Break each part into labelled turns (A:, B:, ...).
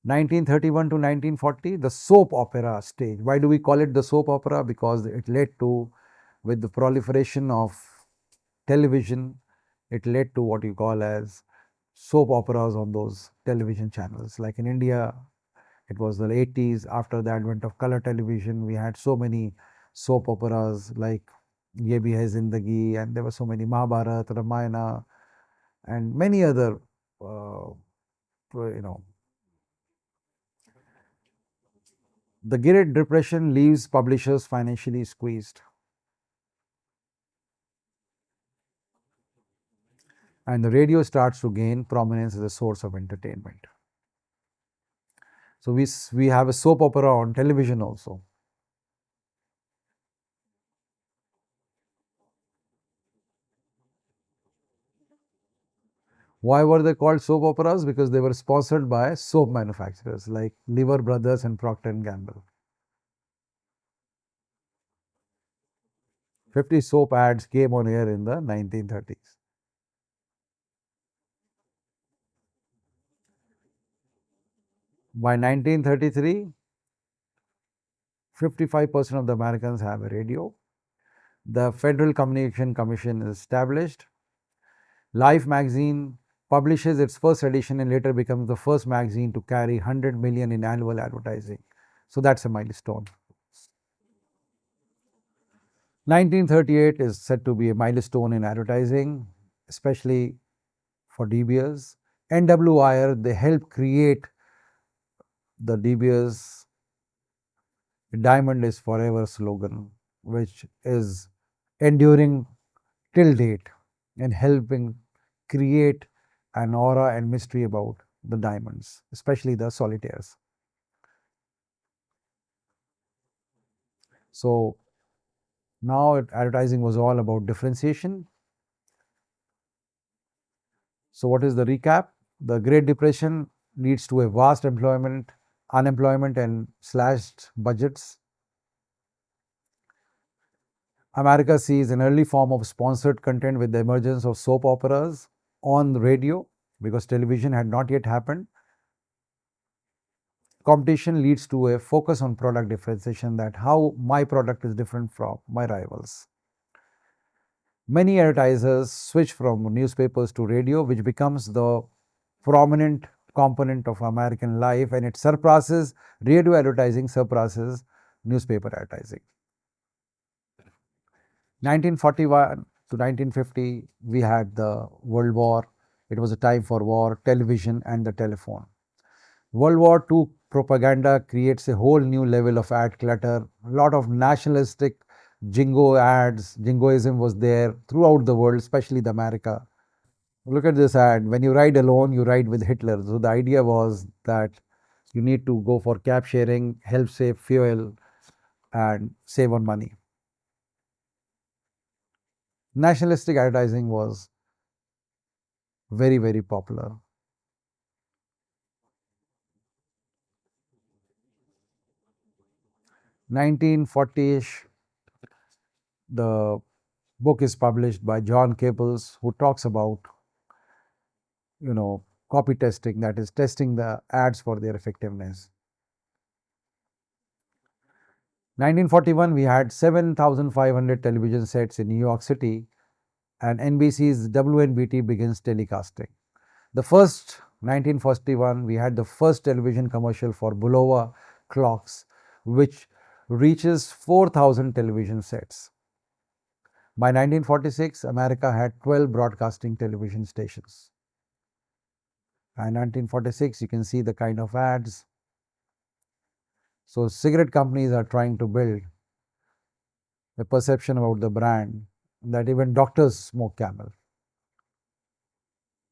A: 1931 to 1940, the soap opera stage. Why do we call it the soap opera? Because it led to, with the proliferation of television, it led to what you call as soap operas on those television channels. Like in India, it was the 80s. After the advent of color television, we had so many soap operas like Ye Bhi Hai Zindagi, and there were so many Mahabharata, Ramayana, and many other, you know. The Great Depression leaves publishers financially squeezed, and the radio starts to gain prominence as a source of entertainment. So we have a soap opera on television also. Why were they called soap operas? Because they were sponsored by soap manufacturers like Lever Brothers and Procter and Gamble. 50 soap ads came on air in the 1930s. By 1933, 55% of the Americans have a radio. The Federal Communication Commission is established. Life magazine publishes its first edition and later becomes the first magazine to carry 100 million in annual advertising. So that's a milestone. 1938 is said to be a milestone in advertising, especially for De Beers. N.W. Iyer, they helped create the De Beers Diamond is Forever slogan, which is enduring till date and helping create an aura and mystery about the diamonds, especially the solitaires. So now advertising was all about differentiation. So what is the recap? The Great Depression leads to a vast unemployment and slashed budgets. America sees an early form of sponsored content with the emergence of soap operas on the radio because television had not yet happened. Competition leads to a focus on product differentiation, that how my product is different from my rivals. Many advertisers switch from newspapers to radio, which becomes the prominent component of American life, and it surpasses radio advertising, surpasses newspaper advertising. 1941 to 1950, we had the World War. It was a time for war, television, and the telephone. World War II propaganda creates a whole new level of ad clutter. A lot of nationalistic jingo ads, jingoism was there throughout the world, especially the America. Look at this ad. When you ride alone, you ride with Hitler. So the idea was that you need to go for cab sharing, help save fuel, and save on money. Nationalistic advertising was very, very popular. 1940ish, the book is published by John Caples, who talks about, copy testing, that is testing the ads for their effectiveness. 1941, we had 7,500 television sets in New York City, and NBC's WNBT begins telecasting. The first 1941, we had the first television commercial for Bulova clocks, which reaches 4,000 television sets. By 1946, America had 12 broadcasting television stations. By 1946, you can see the kind of ads. So cigarette companies are trying to build a perception about the brand that even doctors smoke Camel.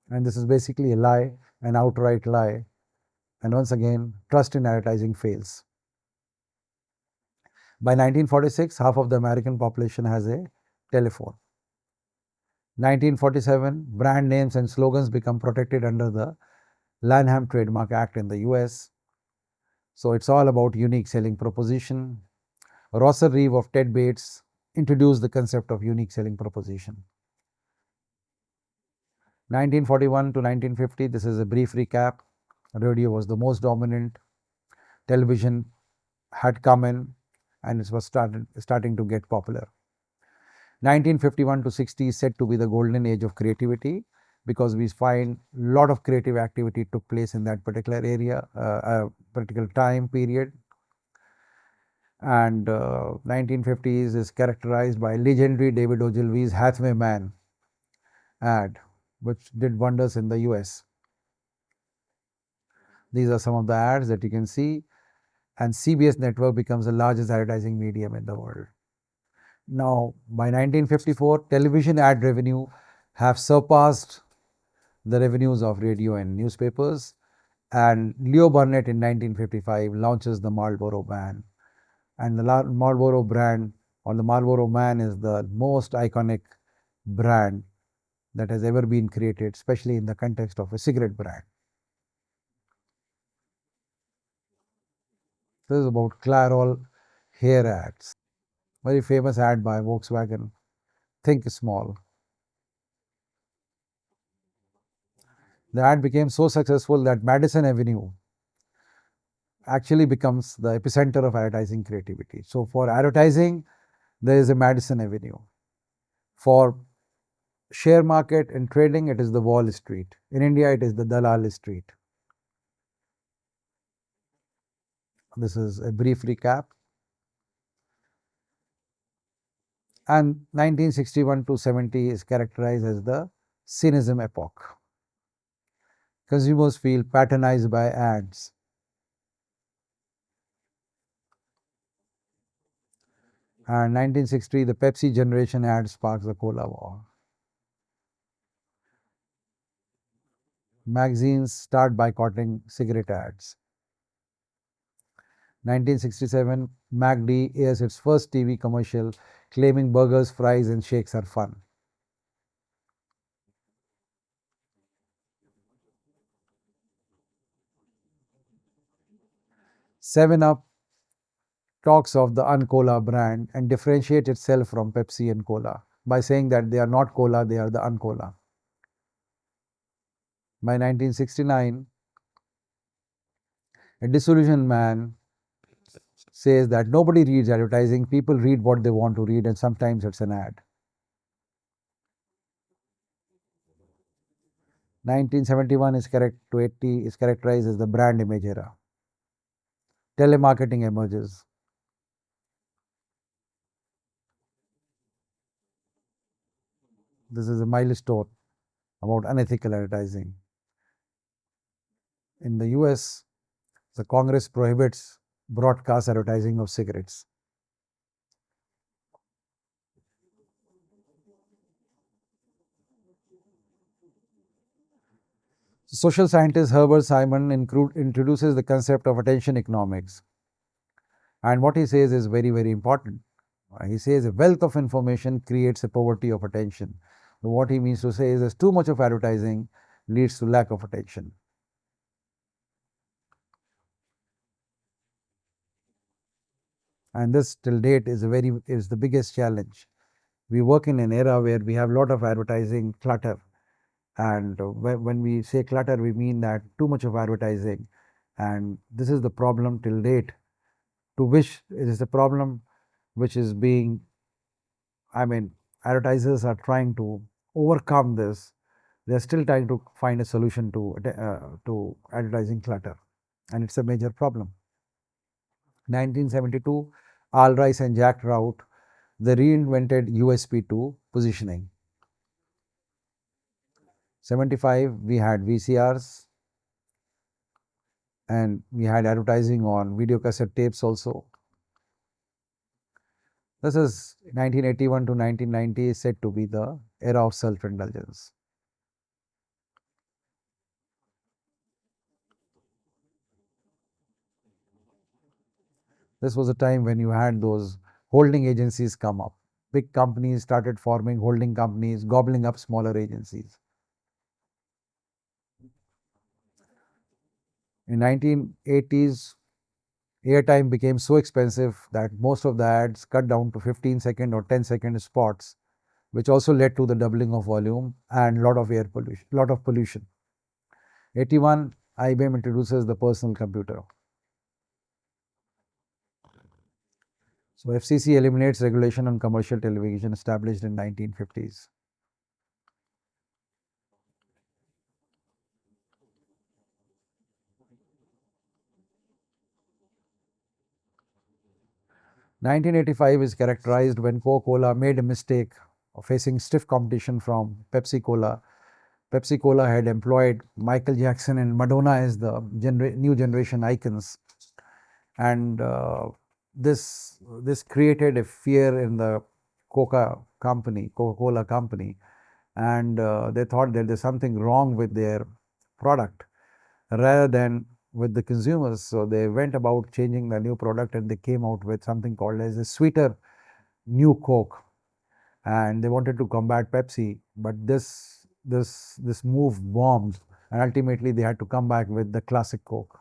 A: And this is basically a lie, an outright lie. And once again, trust in advertising fails. By 1946, half of the American population has a telephone. 1947, brand names and slogans become protected under the Lanham Trademark Act in the US. So it's all about unique selling proposition. Rosser Reeve of Ted Bates introduced the concept of unique selling proposition. 1941 to 1950, this is a brief recap. Radio was the most dominant. Television had come in and it was starting to get popular. 1951 to 60 is said to be the golden age of creativity because we find a lot of creative activity took place in that particular area, particular time period. And 1950s is characterized by legendary David Ogilvy's Hathaway Man ad, which did wonders in the US. These are some of the ads that you can see, and CBS network becomes the largest advertising medium in the world. Now, by 1954, television ad revenue have surpassed the revenues of radio and newspapers, and Leo Burnett in 1955 launches the Marlboro Man. And the Marlboro brand or the Marlboro Man is the most iconic brand that has ever been created, especially in the context of a cigarette brand. This is about Clairol hair ads. Very famous ad by Volkswagen. Think small. The ad became so successful that Madison Avenue actually becomes the epicenter of advertising creativity. So for advertising, there is a Madison Avenue. For share market and trading, it is the Wall Street. In India, it is the Dalal Street. This is a brief recap. And 1961 to 70 is characterized as the cynicism epoch. Consumers feel patronized by ads. And 1960, the Pepsi generation ad sparks the cola war. Magazines start boycotting cigarette ads. 1967, MacD airs its first TV commercial claiming burgers, fries, and shakes are fun. Seven Up talks of the Uncola brand and differentiates itself from Pepsi and Cola by saying that they are not cola, they are the Uncola. By 1969, a disillusioned man says that nobody reads advertising, people read what they want to read, and sometimes it's an ad. 1971 is correct to 80 is characterized as the brand image era. Telemarketing emerges. This is a milestone about unethical advertising. In the US, the Congress prohibits broadcast advertising of cigarettes. Social scientist Herbert Simon introduces the concept of attention economics. And what he says is very, very important. He says a wealth of information creates a poverty of attention. So what he means to say is that too much of advertising leads to lack of attention. And this till date is the biggest challenge. We work in an era where we have a lot of advertising clutter, and when we say clutter, we mean that too much of advertising, and this is the problem till date, to which it is a problem which is being, advertisers are trying to overcome this. They're still trying to find a solution to advertising clutter, and it's a major problem. 1972, Al Rice and Jack Trout, they reinvented USP2 positioning. 75, we had VCRs, and we had advertising on video cassette tapes also. This is 1981 to 1990 is said to be the era of self-indulgence. This was a time when you had those holding agencies come up. Big companies started forming holding companies, gobbling up smaller agencies. In 1980s, airtime became so expensive that most of the ads cut down to 15-second or 10-second spots, which also led to the doubling of volume and lot of air pollution, 81, IBM introduces the personal computer. So FCC eliminates regulation on commercial television established in 1950s. 1985 is characterized when Coca-Cola made a mistake of facing stiff competition from Pepsi-Cola. Pepsi-Cola had employed Michael Jackson and Madonna as the new generation icons, and this created a fear in the Coca-Cola company, and they thought that there's something wrong with their product rather than with the consumers. So they went about changing the new product, and they came out with something called as a sweeter new Coke, and they wanted to combat Pepsi, but this move bombed, and ultimately they had to come back with the classic Coke.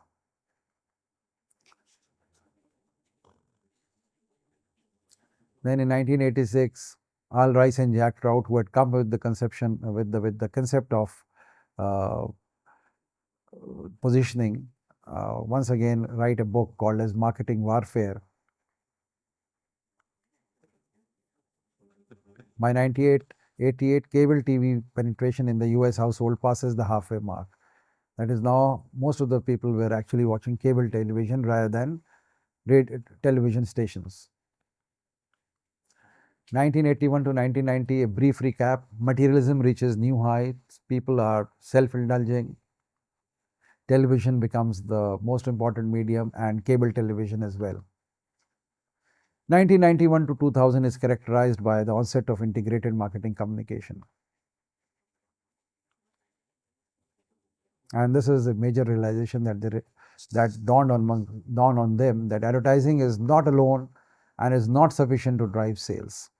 A: Then in 1986, Al Rice and Jack Trout, who had come with the conception with the concept of uh, positioning, once again write a book called as Marketing Warfare. By 88, cable TV penetration in the US household passes the halfway mark. That is, now most of the people were actually watching cable television rather than television stations. 1981 to 1990, a brief recap. Materialism reaches new heights. People are self-indulging. Television becomes the most important medium, and cable television as well. 1991 to 2000 is characterized by the onset of integrated marketing communication. And this is a major realization that dawned on them, that advertising is not alone and is not sufficient to drive sales.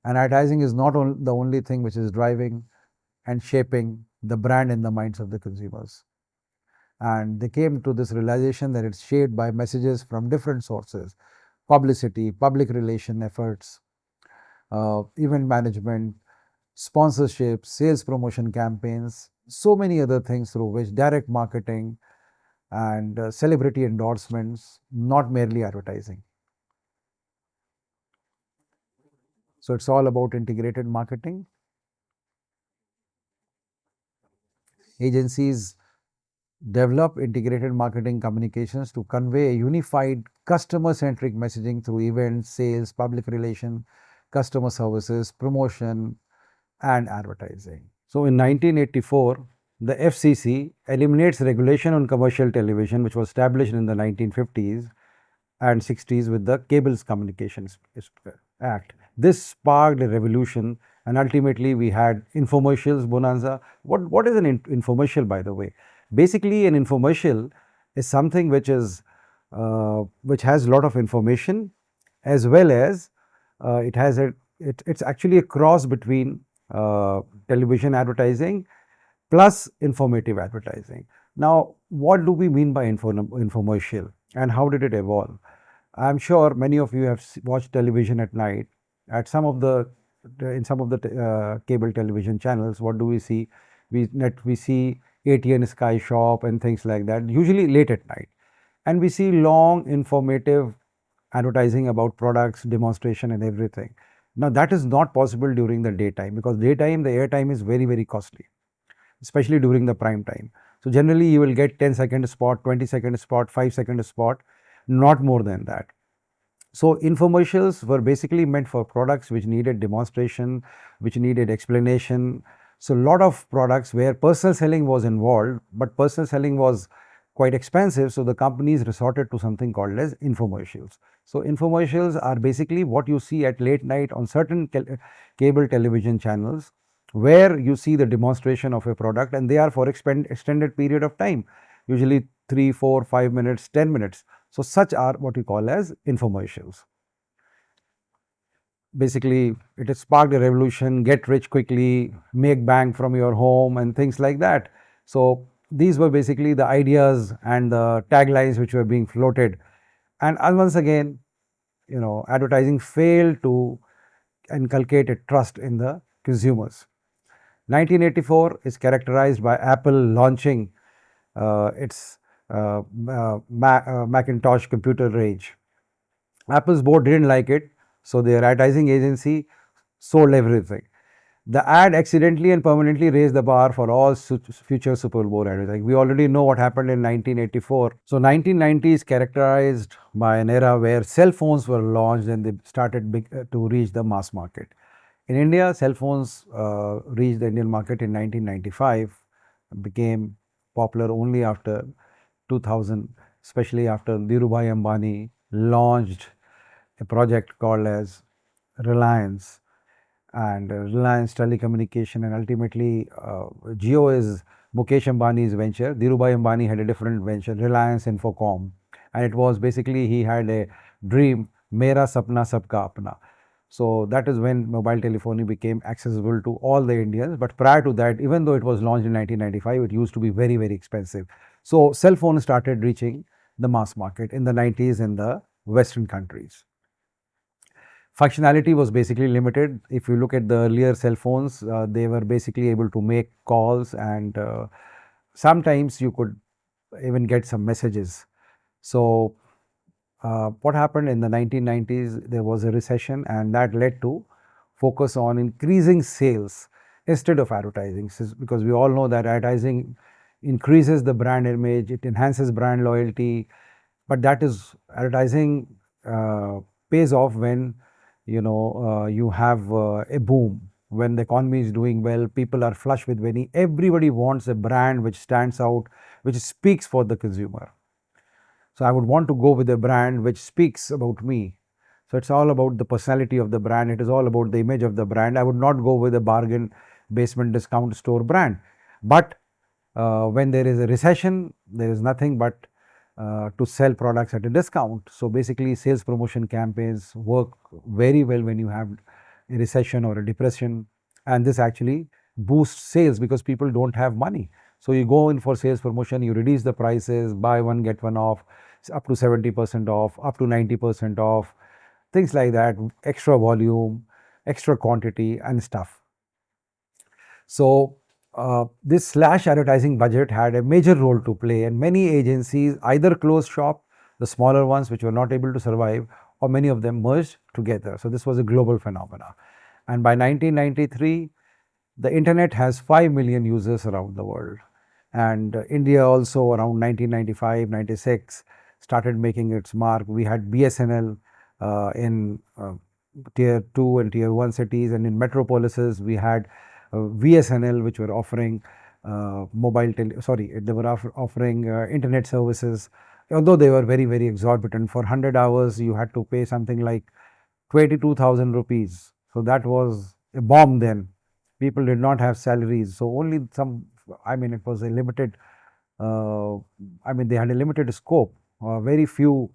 A: And advertising is not the only thing which is driving and shaping the brand in the minds of the consumers. And they came to this realization that it's shaped by messages from different sources: publicity, public relation efforts, event management, sponsorship, sales promotion campaigns, so many other things through which direct marketing and celebrity endorsements, not merely advertising. So it's all about integrated marketing. Agencies develop integrated marketing communications to convey a unified customer-centric messaging through events, sales, public relation, customer services, promotion, and advertising. So in 1984, the FCC eliminates regulation on commercial television, which was established in the 1950s and 60s with the Cables Communications Act. This sparked a revolution, and ultimately we had infomercials bonanza. What is an infomercial, by the way? Basically, an infomercial is something which has a lot of information, as well as it's actually a cross between television advertising plus informative advertising. Now, what do we mean by infomercial, and how did it evolve? I'm sure many of you have watched television at night. At some of the in some of the cable television channels, what do we see? We see ATN Sky Shop and things like that, usually late at night, and we see long informative advertising about products, demonstration, and everything. Now that is not possible during the daytime, because daytime the airtime is very costly, especially during the prime time. So generally you will get 10-second spot, 20-second spot, 5-second spot, not more than that. So infomercials were basically meant for products which needed demonstration, which needed explanation. So a lot of products where personal selling was involved, but personal selling was quite expensive, so the companies resorted to something called as infomercials. So infomercials are basically what you see at late night on certain cable television channels, where you see the demonstration of a product, and they are for extended period of time, usually 3, 4, 5 minutes, 10 minutes. So such are what we call as infomercials. Basically, it has sparked a revolution: get rich quickly, make bank from your home, and things like that. So these were basically the ideas and the taglines which were being floated. And once again, advertising failed to inculcate a trust in the consumers. 1984 is characterized by Apple launching its Macintosh computer range. Apple's board didn't like it, so their advertising agency sold everything. The ad accidentally and permanently raised the bar for all future Super Bowl advertising. We already know what happened in 1984. So 1990 is characterized by an era where cell phones were launched and they started to reach the mass market. In India, cell phones reached the Indian market in 1995, became popular only after 2000, especially after Dhirubhai Ambani launched a project called as Reliance, and Reliance Telecommunication, and ultimately Jio is Mukesh Ambani's venture. Dhirubhai Ambani had a different venture, Reliance Infocom, and it was basically he had a dream, Mera Sapna Sabka Apna. So that is when mobile telephony became accessible to all the Indians. But prior to that, even though it was launched in 1995, it used to be very, very expensive. So cell phones started reaching the mass market in the 90s in the Western countries. Functionality was basically limited. If you look at the earlier cell phones, they were basically able to make calls, and sometimes you could even get some messages. So what happened in the 1990s, there was a recession, and that led to focus on increasing sales instead of advertising, because we all know that advertising increases the brand image, it enhances brand loyalty, but that is advertising pays off when you have a boom, when the economy is doing well, people are flush with money, everybody wants a brand which stands out, which speaks for the consumer. So I would want to go with a brand which speaks about me. So it's all about the personality of the brand, it is all about the image of the brand. I would not go with a bargain basement discount store brand. But when there is a recession, there is nothing but to sell products at a discount. So basically sales promotion campaigns work very well when you have a recession or a depression, and this actually boosts sales because people don't have money. So you go in for sales promotion, you reduce the prices, buy one get one off, up to 70% off, up to 90% off, things like that, extra volume, extra quantity and stuff. So this slash advertising budget had a major role to play, and many agencies either closed shop, the smaller ones which were not able to survive, or many of them merged together. So this was a global phenomena. And by 1993, the internet has 5 million users around the world. And India also around 1995, 96 started making its mark. We had BSNL in tier 2 and tier 1 cities, and in metropolises we had VSNL, which were offering they were offering internet services, although they were very, very exorbitant. For 100 hours, you had to pay something like 22,000 rupees. So that was a bomb then. People did not have salaries. So only some, it was a limited, they had a limited scope. Very few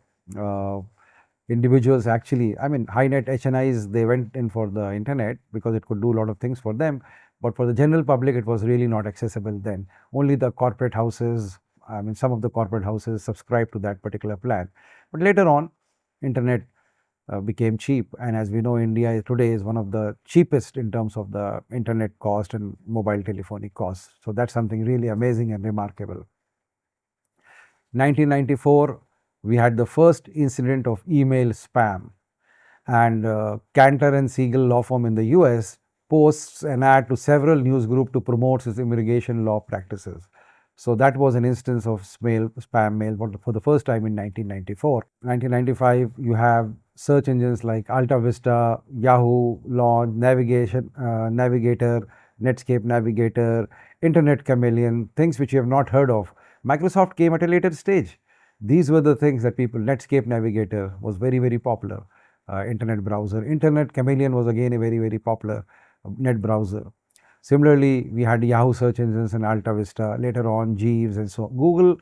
A: individuals actually, high net HNIs, they went in for the internet because it could do a lot of things for them. But for the general public, it was really not accessible then. Only the corporate houses, some of the corporate houses subscribed to that particular plan. But later on, internet became cheap. And as we know, India today is one of the cheapest in terms of the internet cost and mobile telephony costs. So that's something really amazing and remarkable. 1994, we had the first incident of email spam. And Cantor and Siegel law firm in the US posts an ad to several news groups to promote its immigration law practices. So that was an instance of spam mail for the first time in 1994. 1995, you have search engines like Alta Vista, Yahoo launch, Navigator, Netscape Navigator, Internet Chameleon, things which you have not heard of. Microsoft came at a later stage. These were the things that Netscape Navigator was very, very popular. Internet browser. Internet Chameleon was again a very, very popular net browser. Similarly, we had Yahoo search engines and Alta Vista, later on Jeeves and so on. Google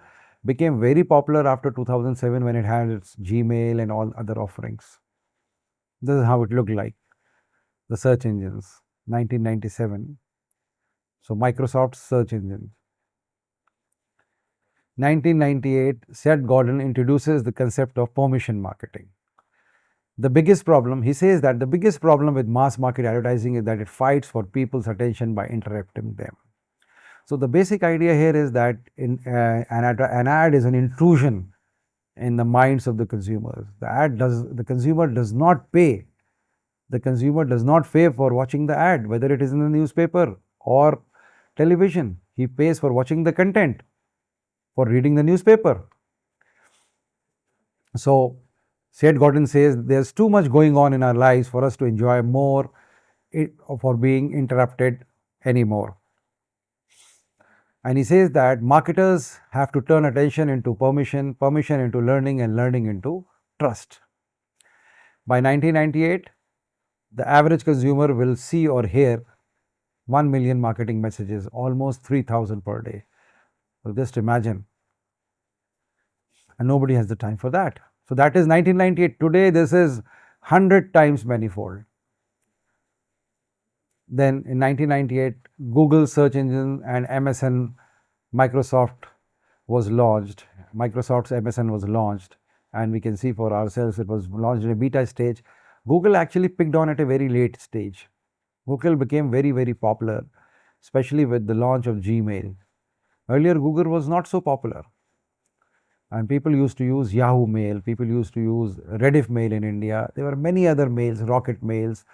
A: became very popular after 2007 when it had its Gmail and all other offerings. This is how it looked like, the search engines, 1997. So Microsoft's search engine. 1998, Seth Godin introduces the concept of permission marketing. The biggest problem, he says that the biggest problem with mass market advertising is that it fights for people's attention by interrupting them. So the basic idea here is that an ad is an intrusion in the minds of the consumers. The consumer does not pay. The consumer does not pay for watching the ad, whether it is in the newspaper or television. He pays for watching the content, for reading the newspaper. So Seth Godin says there's too much going on in our lives for us to enjoy more for being interrupted anymore. And he says that marketers have to turn attention into permission, permission into learning, and learning into trust. By 1998, the average consumer will see or hear 1 million marketing messages, almost 3,000 per day. So just imagine. And nobody has the time for that. So that is 1998. Today, this is 100 times manifold. Then in 1998, Google search engine and MSN Microsoft was launched. Microsoft's MSN was launched, and we can see for ourselves it was launched in a beta stage. Google actually picked on at a very late stage. Google became very, very popular, especially with the launch of Gmail. Earlier, Google was not so popular. And people used to use Yahoo Mail, people used to use Rediff Mail in India. There were many other mails, Rocket Mails.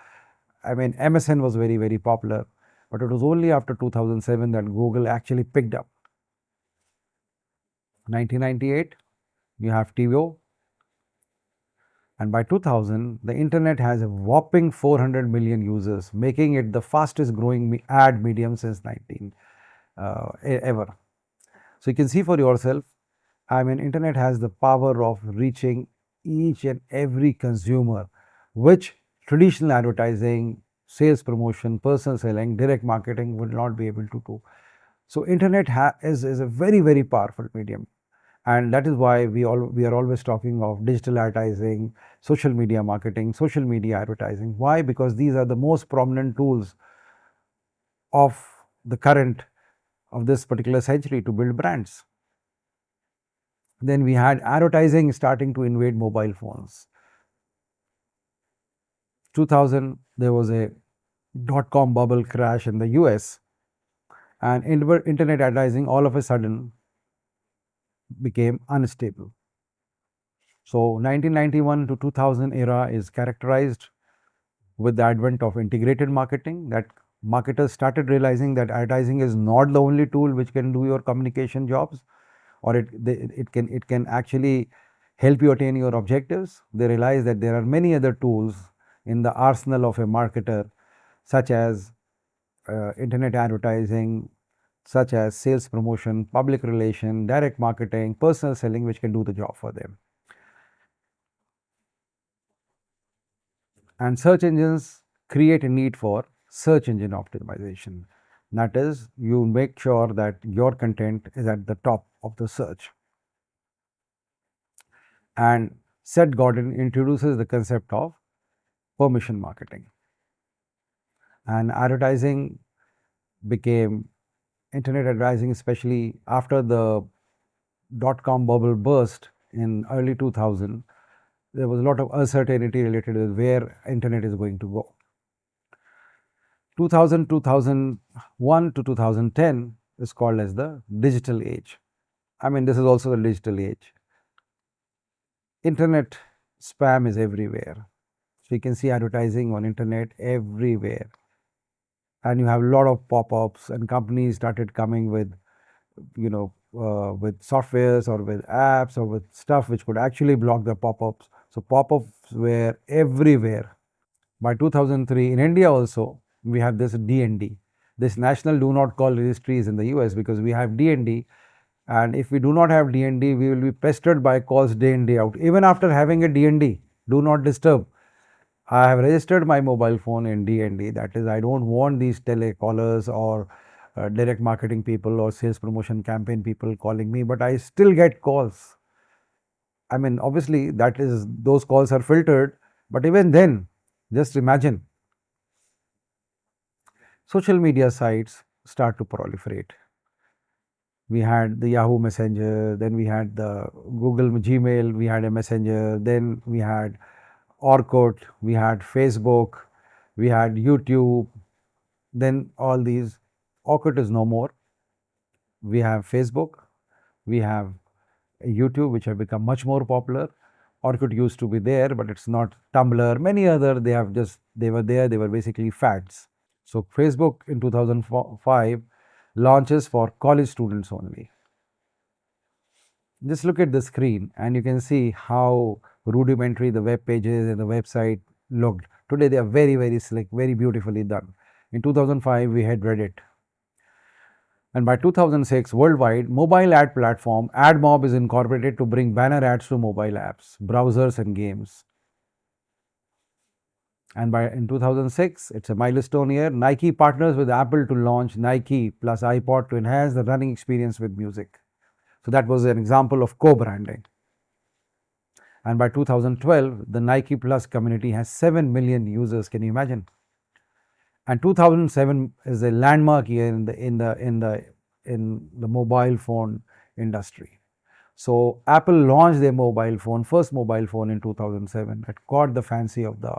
A: I mean, MSN was very, very popular. But it was only after 2007 that Google actually picked up. 1998, you have TiVo. And by 2000, the internet has a whopping 400 million users, making it the fastest growing ad medium since ever. So you can see for yourself, I mean, internet has the power of reaching each and every consumer, which traditional advertising, sales promotion, personal selling, direct marketing would not be able to do. So internet is a very, very powerful medium. And that is why we are always talking of digital advertising, social media marketing, social media advertising. Why? Because these are the most prominent tools of the current of this particular century to build brands. Then we had advertising starting to invade mobile phones. 2000, there was a dot-com bubble crash in the US, and internet advertising all of a sudden became unstable. So 1991 to 2000 era is characterized with the advent of integrated marketing, that marketers started realizing that advertising is not the only tool which can do your communication jobs, or it can actually help you attain your objectives. They realize that there are many other tools in the arsenal of a marketer, such as internet advertising, such as sales promotion, public relation, direct marketing, personal selling, which can do the job for them. And search engines create a need for search engine optimization. That is, you make sure that your content is at the top of the search. And Seth Godin introduces the concept of permission marketing. And advertising became, internet advertising, especially after the dot-com bubble burst in early 2000, there was a lot of uncertainty related with where internet is going to go. 2001 to 2010 is called as the digital age. I mean, this is also the digital age. Internet spam is everywhere. So you can see advertising on internet everywhere. And you have a lot of pop-ups, and companies started coming with, with softwares or with apps or with stuff which could actually block the pop-ups. So pop-ups were everywhere. By 2003, in India also, we have this DND. This National Do Not Call Registry is in the US, because we have DND, and if we do not have DND, we will be pestered by calls day in, day out. Even after having a DND, do not disturb, I have registered my mobile phone in DND. That is, I don't want these telecallers or direct marketing people or sales promotion campaign people calling me, but I still get calls. I mean, obviously, those calls are filtered, but even then, just imagine. Social media sites start to proliferate. We had the Yahoo Messenger, then we had the Google Gmail, we had a Messenger, then we had Orkut, we had Facebook, we had YouTube, then all these. Orkut is no more. We have Facebook, we have YouTube, which have become much more popular. Orkut used to be there, but it's not. Tumblr, many other, they were there, they were basically fads. So Facebook in 2005 launches for college students only. Just look at the screen and you can see how rudimentary the web pages and the website looked. Today they are very, very slick, very beautifully done. In 2005 we had Reddit. And by 2006, worldwide, mobile ad platform AdMob is incorporated to bring banner ads to mobile apps, browsers and games. And in 2006, it's a milestone year, Nike partners with Apple to launch Nike plus iPod to enhance the running experience with music. So that was an example of co-branding. And by 2012, the Nike Plus community has 7 million users. Can you imagine? And 2007 is a landmark year in the mobile phone industry. So Apple launched their mobile phone, first mobile phone in 2007. It caught the fancy of the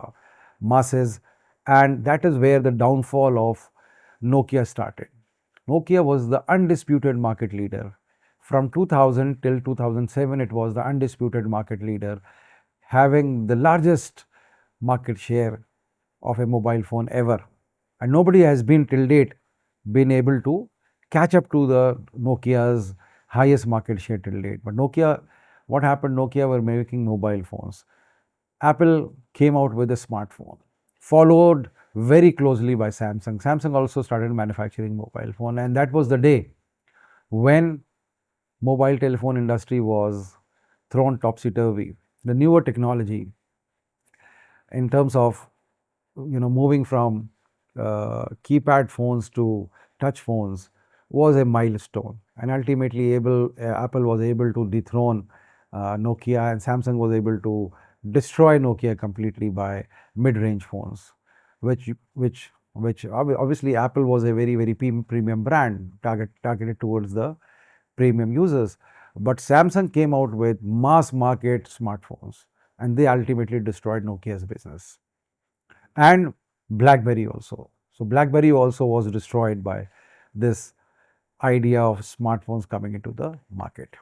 A: masses, and that is where the downfall of Nokia started. Nokia was the undisputed market leader. From 2000 till 2007, it was the undisputed market leader, having the largest market share of a mobile phone ever. And nobody has been till date been able to catch up to the Nokia's highest market share till date. But Nokia, what happened? Nokia were making mobile phones. Apple came out with a smartphone, followed very closely by Samsung. Samsung also started manufacturing mobile phone, and that was the day when mobile telephone industry was thrown topsy-turvy. The newer technology in terms of moving from keypad phones to touch phones was a milestone, and ultimately Apple was able to dethrone Nokia, and Samsung was able to destroy Nokia completely by mid-range phones, which obviously Apple was a very, very premium brand targeted towards the premium users. But Samsung came out with mass market smartphones, and they ultimately destroyed Nokia's business. And BlackBerry also. So BlackBerry also was destroyed by this idea of smartphones coming into the market.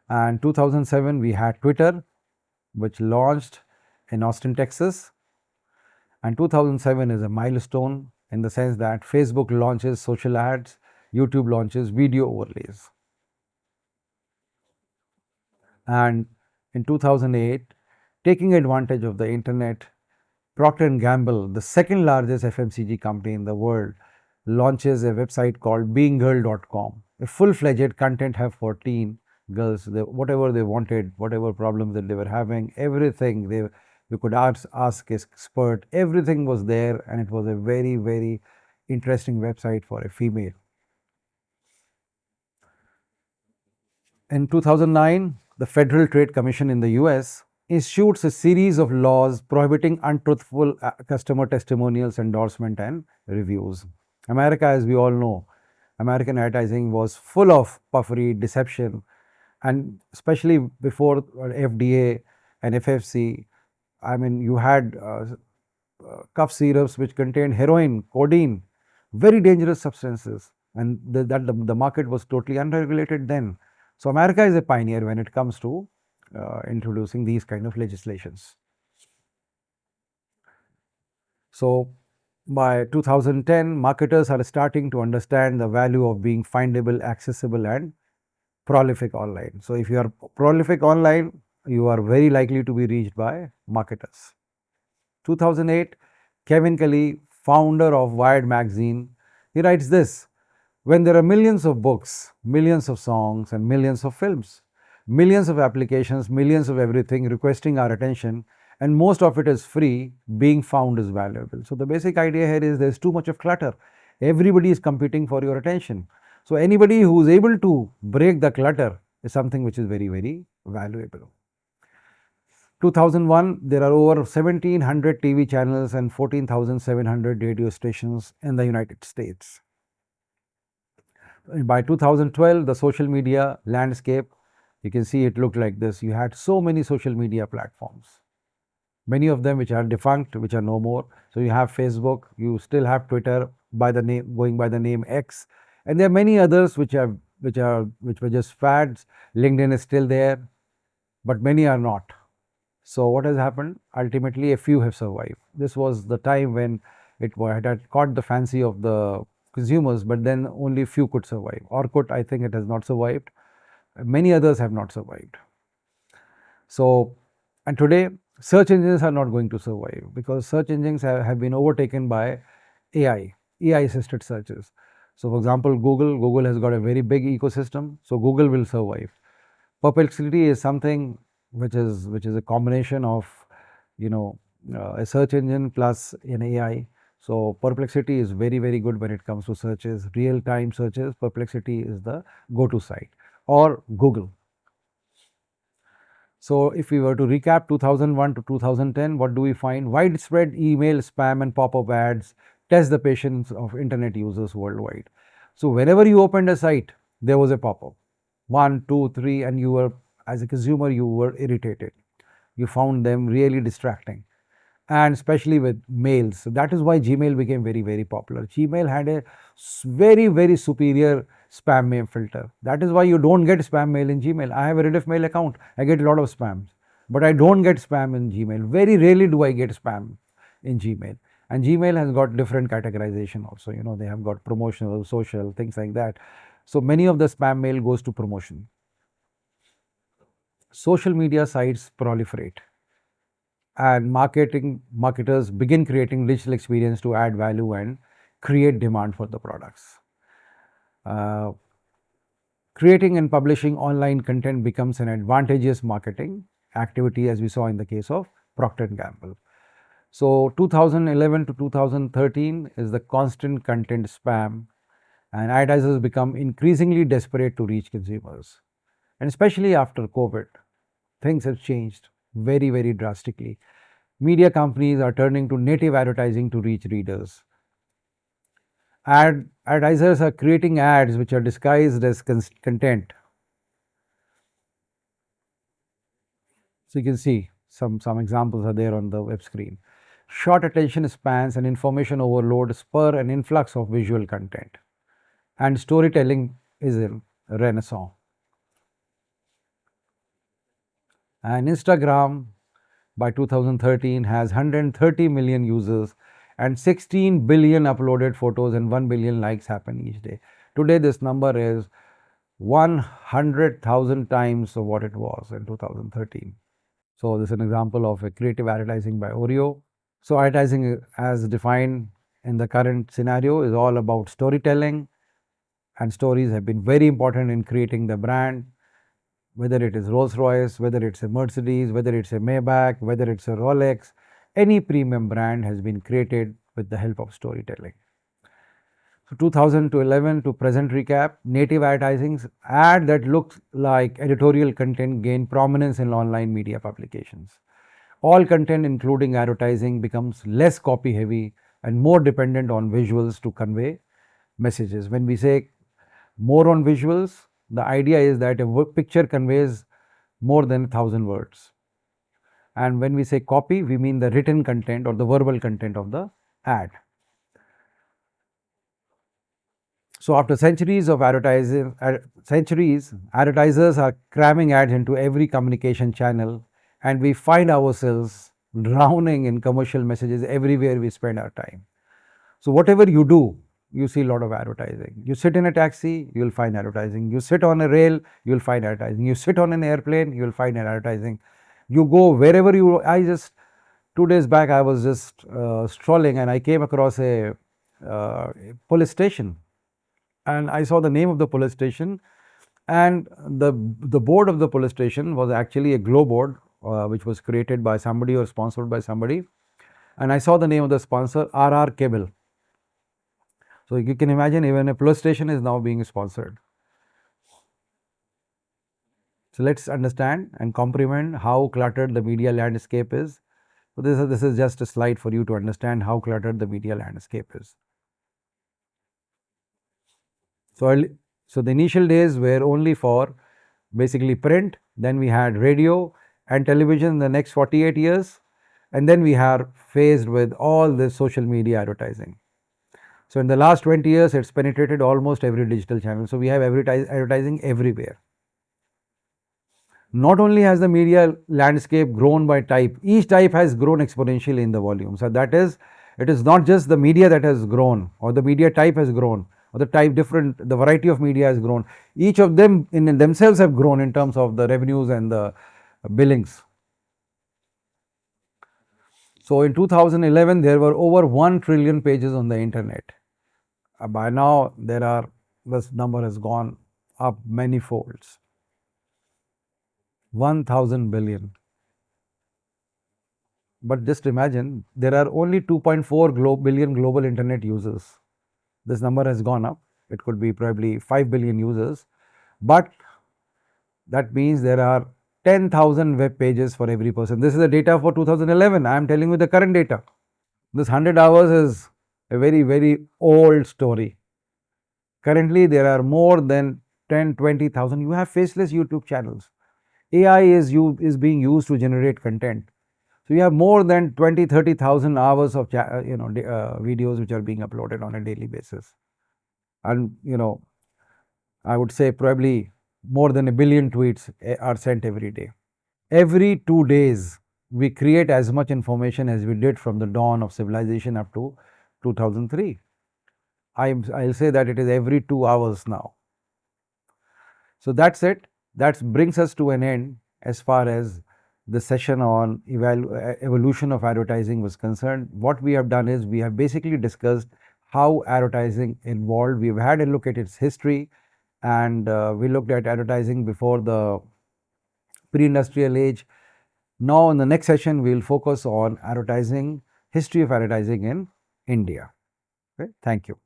A: And 2007 we had Twitter, which launched in Austin, Texas. And 2007 is a milestone in the sense that Facebook launches social ads, YouTube launches video overlays. And in 2008, taking advantage of the internet, Procter & Gamble, the second largest FMCG company in the world, launches a website called beinggirl.com, a full-fledged content hub for teen girls. Whatever they wanted, whatever problems that they were having, everything you could ask an expert, everything was there, and it was a very, very interesting website for a female. In 2009, the Federal Trade Commission in the US issued a series of laws prohibiting untruthful customer testimonials, endorsement, and reviews. America, as we all know, American advertising was full of puffery, deception, and especially before FDA and FFC. I mean, you had cough syrups which contained heroin, codeine, very dangerous substances, and the market was totally unregulated then. So America is a pioneer when it comes to introducing these kind of legislations. So by 2010, marketers are starting to understand the value of being findable, accessible, and prolific online. So if you are prolific online, you are very likely to be reached by marketers. 2008, Kevin Kelly, founder of Wired magazine, he writes this: when there are millions of books, millions of songs, and millions of films, millions of applications, millions of everything requesting our attention, and most of it is free, being found is valuable. So the basic idea here is there's too much of clutter. Everybody is competing for your attention. So anybody who is able to break the clutter is something which is very, very valuable. 2001, there are over 1700 TV channels and 14,700 radio stations in the United States. By 2012, the social media landscape You can see it looked like this. You had so many social media platforms, many of them which are defunct, which are no more. So you have Facebook, you still have Twitter by the name, going by the name X, and there are many others which were just fads. LinkedIn is still there, but many are not. So what has happened? Ultimately, a few have survived. This was the time when had caught the fancy of the consumers, but then only few could survive. Orkut, I think it has not survived. Many others have not survived. So, and today search engines are not going to survive because search engines have been overtaken by AI assisted searches. So, for example, Google has got a very big ecosystem, so Google will survive. Perplexity is something which is a combination of, you know, a search engine plus an AI. So Perplexity is very good when it comes to searches, real time searches. Perplexity is the go to site, or Google. So if we were to recap 2001 to 2010, what do we find? Widespread email spam and pop-up ads test the patience of internet users worldwide. So whenever you opened a site, there was a pop-up, 1, 2, 3, and you were, as a consumer, you were irritated. You found them really distracting, and especially with mails. So that is why Gmail became very popular. Gmail had a very superior spam mail filter. That is why you don't get spam mail in Gmail. I have a Rediff mail account. I get a lot of spams, but I don't get spam in Gmail. Very rarely do I get spam in Gmail. And Gmail has got different categorization also. You know, they have got promotional, social, things like that. So many of the spam mail goes to promotion. Social media sites proliferate, and marketers begin creating digital experience to add value and create demand for the products. Creating and publishing online content becomes an advantageous marketing activity, as we saw in the case of Procter & Gamble. So 2011 to 2013 is the constant content spam, and advertisers become increasingly desperate to reach consumers. And especially after COVID, things have changed very drastically. Media companies are turning to native advertising to reach readers. Advertisers are creating ads which are disguised as content. So you can see some examples are there on the web screen. Short attention spans and information overload spur an influx of visual content, and storytelling is in renaissance. And Instagram by 2013 has 130 million users and 16 billion uploaded photos and 1 billion likes happen each day. Today this number is 100,000 times of what it was in 2013. So this is an example of a creative advertising by Oreo. So advertising as defined in the current scenario is all about storytelling, and stories have been very important in creating the brand. Whether it is Rolls-Royce, whether it's a Mercedes, whether it's a Maybach, whether it's a Rolex, any premium brand has been created with the help of storytelling. So 2000 to 11 to present recap, native advertising's ad that looks like editorial content gain prominence in online media publications. All content including advertising becomes less copy heavy and more dependent on visuals to convey messages. When we say more on visuals, the idea is that a picture conveys more than 1,000 words. And when we say copy, we mean the written content or the verbal content of the ad. So after centuries of advertising, advertisers are cramming ads into every communication channel, and we find ourselves drowning in commercial messages everywhere we spend our time. So whatever you do, you see a lot of advertising. You sit in a taxi, you will find advertising. You sit on a rail, you will find advertising. You sit on an airplane, you will find advertising. You go wherever you, 2 days back, I was just strolling and I came across a police station, and I saw the name of the police station, and the board of the police station was actually a glow board which was created by somebody or sponsored by somebody, and I saw the name of the sponsor, RR Cable. So you can imagine even a police station is now being sponsored. So let's understand and comprehend how cluttered the media landscape is. So this is just a slide for you to understand how cluttered the media landscape is. So the initial days were only for basically print, then we had radio and television in the next 48 years, and then we are faced with all this social media advertising. So in the last 20 years, it's penetrated almost every digital channel. So we have advertising everywhere. Not only has the media landscape grown by type, each type has grown exponentially in the volume. So that is, it is not just the media that has grown or the media type has grown or the type different, the variety of media has grown. Each of them in themselves have grown in terms of the revenues and the billings. So in 2011, there were over 1 trillion pages on the internet. By now, this number has gone up many folds. 1000 billion. But just imagine, there are only 2.4 billion global internet users. This number has gone up. It could be probably 5 billion users. But that means there are 10,000 web pages for every person. This is the data for 2011. I am telling you the current data. This 100 hours is a very, very old story. Currently, there are more than 10, 20,000. You have faceless YouTube channels. AI is being used to generate content. So you have more than 20, 30,000 hours of videos which are being uploaded on a daily basis. And I would say probably more than 1 billion tweets are sent every day. Every 2 days, we create as much information as we did from the dawn of civilization up to 2003. I'll say that it is every 2 hours now. So that's it. That brings us to an end as far as the session on evolution of advertising was concerned. What we have done is we have basically discussed how advertising evolved. We've had a look at its history, and we looked at advertising before the pre-industrial age. Now in the next session, we will focus on advertising, history of advertising in India. Okay? Thank you.